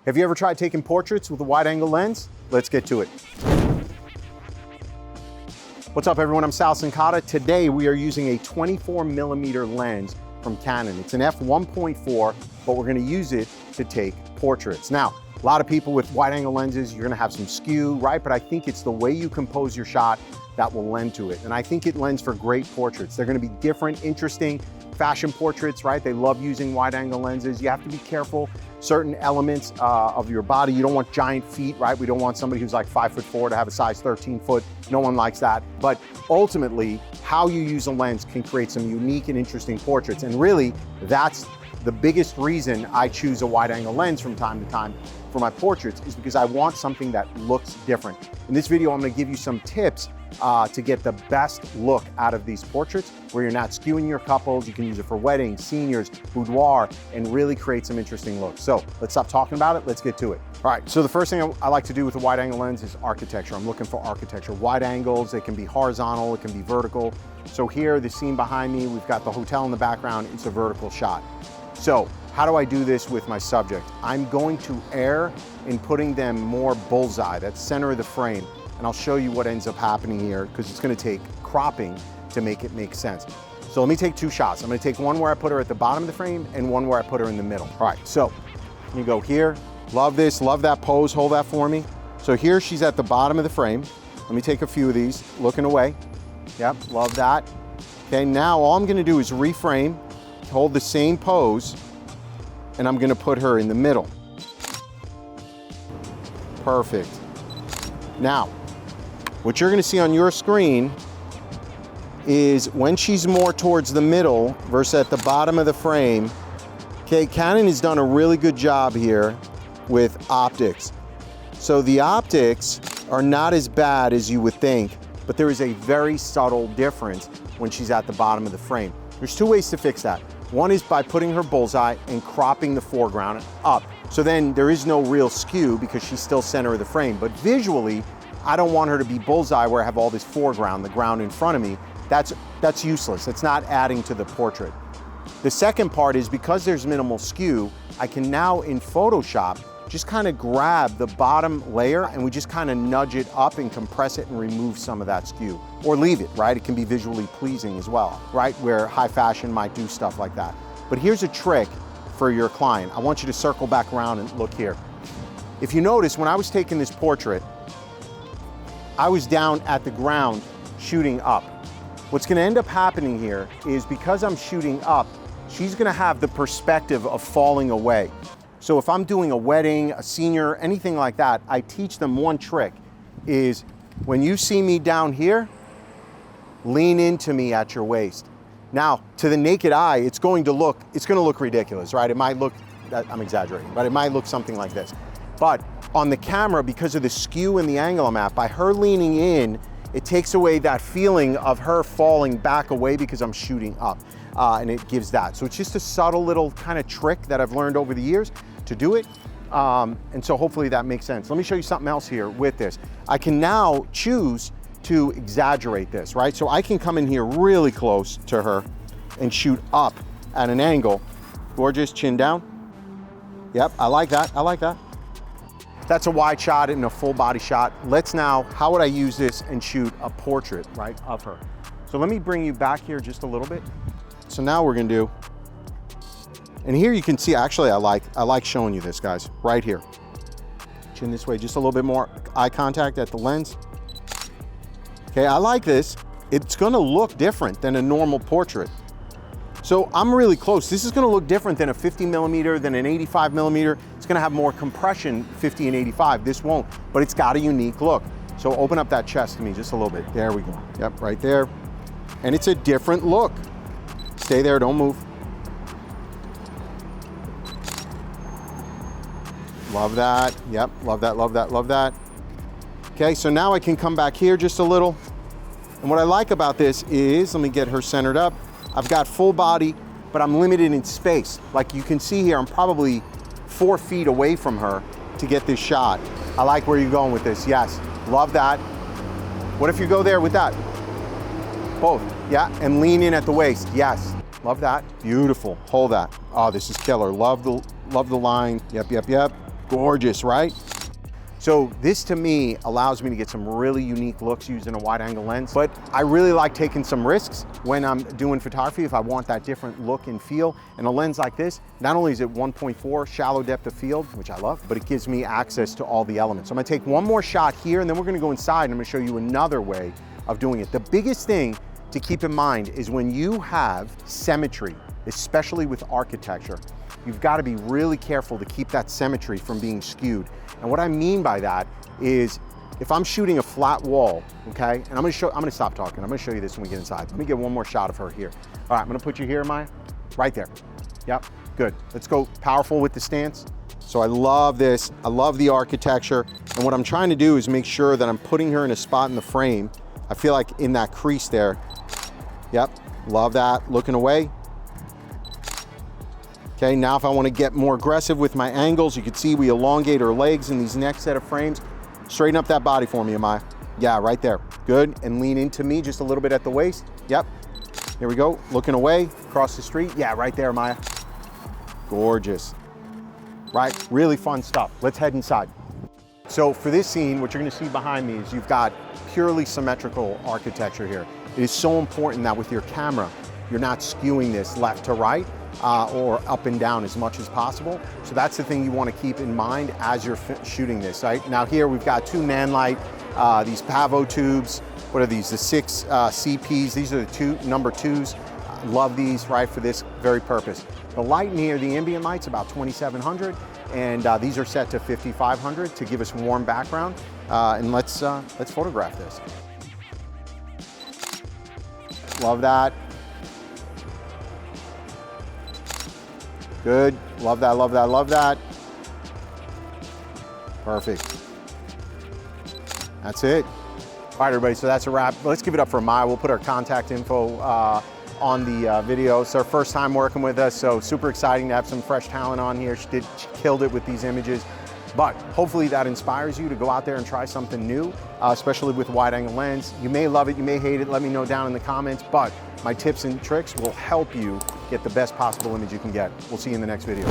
Have you ever tried taking portraits with a wide angle lens? Let's get to it. What's up everyone, I'm Sal Sincata. Today we are using a 24mm lens from Canon. It's an f1.4, but we're gonna use it to take portraits. Now, a lot of people with wide angle lenses, you're gonna have some skew, right? But I think it's the way you compose your shot that will lend to it. And I think it lends for great portraits. They're gonna be different, interesting, fashion portraits, right? They love using wide angle lenses. You have to be careful, certain elements of your body. You don't want giant feet, right? We don't want somebody who's like 5'4" to have a size 13 foot. No one likes that. But ultimately, how you use a lens can create some unique and interesting portraits. And really, that's the biggest reason I choose a wide angle lens from time to time for my portraits, is because I want something that looks different. In this video, I'm gonna give you some tips to get the best look out of these portraits where you're not skewing your couples. You can use it for weddings, seniors, boudoir, and really create some interesting looks. So let's stop talking about it, let's get to it. All right, so the first thing I like to do with a wide angle lens is architecture. I'm looking for architecture. Wide angles, it can be horizontal, it can be vertical. So here, the scene behind me, we've got the hotel in the background, it's a vertical shot. So how do I do this with my subject? I'm going to err in putting them more bullseye, that's center of the frame. And I'll show you what ends up happening here, because it's gonna take cropping to make it make sense. So let me take two shots. I'm gonna take one where I put her at the bottom of the frame and one where I put her in the middle. All right, so you go here. Love this, love that pose, hold that for me. So here she's at the bottom of the frame. Let me take a few of these, looking away. Yep, love that. Okay, now all I'm gonna do is reframe, hold the same pose, and I'm gonna put her in the middle. Perfect. Now, what you're gonna see on your screen is when she's more towards the middle versus at the bottom of the frame, okay, Canon has done a really good job here with optics. So the optics are not as bad as you would think, but there is a very subtle difference when she's at the bottom of the frame. There's two ways to fix that. One is by putting her bullseye and cropping the foreground up. So then there is no real skew because she's still center of the frame. But visually, I don't want her to be bullseye where I have all this foreground, the ground in front of me. That's useless. It's not adding to the portrait. The second part is because there's minimal skew, I can now in Photoshop just kind of grab the bottom layer and we just kind of nudge it up and compress it and remove some of that skew. Or leave it, right? It can be visually pleasing as well, right? Where high fashion might do stuff like that. But here's a trick for your client. I want you to circle back around and look here. If you notice, when I was taking this portrait, I was down at the ground shooting up. What's gonna end up happening here is because I'm shooting up, she's gonna have the perspective of falling away. So if I'm doing a wedding, a senior, anything like that, I teach them one trick is when you see me down here, lean into me at your waist. Now, to the naked eye, it's gonna look ridiculous, right? It might look, I'm exaggerating, but it might look something like this. But on the camera, because of the skew and the angle I'm at, by her leaning in, it takes away that feeling of her falling back away because I'm shooting up, and it gives that. So it's just a subtle little kind of trick that I've learned over the years to do it. And so hopefully that makes sense. Let me show you something else here with this. I can now choose to exaggerate this, right? So I can come in here really close to her and shoot up at an angle. Gorgeous, chin down. Yep, I like that, I like that. That's a wide shot and a full body shot. Let's now, how would I use this and shoot a portrait, right, of her? So let me bring you back here just a little bit. So now we're gonna do, and here you can see, actually I like showing you this, guys, right here. Chin this way, just a little bit more eye contact at the lens. Okay, I like this. It's gonna look different than a normal portrait. So I'm really close. This is gonna look different than a 50mm, than an 85mm. It's gonna have more compression, 50 and 85. This won't, but it's got a unique look. So open up that chest to me just a little bit. There we go. Yep, right there. And it's a different look. Stay there, don't move. Love that. Yep, love that, love that, love that. Okay, so now I can come back here just a little. And what I like about this is, let me get her centered up. I've got full body, but I'm limited in space. Like you can see here, I'm probably 4 feet away from her to get this shot. I like where you're going with this, yes. Love that. What if you go there with that? Both, yeah, and lean in at the waist, yes. Love that, beautiful, hold that. Oh, this is killer, love the line, yep, yep, yep. Gorgeous, right? So this to me allows me to get some really unique looks using a wide angle lens, but I really like taking some risks when I'm doing photography if I want that different look and feel. And a lens like this, not only is it 1.4 shallow depth of field, which I love, but it gives me access to all the elements. So I'm gonna take one more shot here and then we're gonna go inside and I'm gonna show you another way of doing it. The biggest thing to keep in mind is when you have symmetry, especially with architecture, you've got to be really careful to keep that symmetry from being skewed. And what I mean by that is if I'm shooting a flat wall, okay, and I'm gonna stop talking. I'm gonna show you this when we get inside. Let me get one more shot of her here. All right, I'm gonna put you here, Maya, right there. Yep, good. Let's go powerful with the stance. So I love this. I love the architecture. And what I'm trying to do is make sure that I'm putting her in a spot in the frame. I feel like in that crease there. Yep, love that. Looking away. Okay, now if I want to get more aggressive with my angles, you can see we elongate her legs in these next set of frames. Straighten up that body for me, Amaya. Yeah, right there. Good, and lean into me just a little bit at the waist. Yep, here we go. Looking away, across the street. Yeah, right there, Amaya. Gorgeous. Right, really fun stuff. Let's head inside. So for this scene, what you're gonna see behind me is you've got purely symmetrical architecture here. It is so important that with your camera, you're not skewing this left to right or up and down as much as possible. So that's the thing you want to keep in mind as you're shooting this, right? Now here we've got two Nanlite, these Pavo tubes. What are these? The 6 CPs. These are the number 2s. Love these, right, for this very purpose. The light in here, the ambient light's about 2700, and these are set to 5500 to give us warm background. And let's photograph this. Love that. Good, love that, love that, love that. Perfect. That's it. All right, everybody, so that's a wrap. Let's give it up for Maya. We'll put our contact info on the video. It's our first time working with us, so super exciting to have some fresh talent on here. She killed it with these images. But hopefully that inspires you to go out there and try something new, especially with wide angle lens. You may love it, you may hate it, let me know down in the comments, but my tips and tricks will help you get the best possible image you can get. We'll see you in the next video.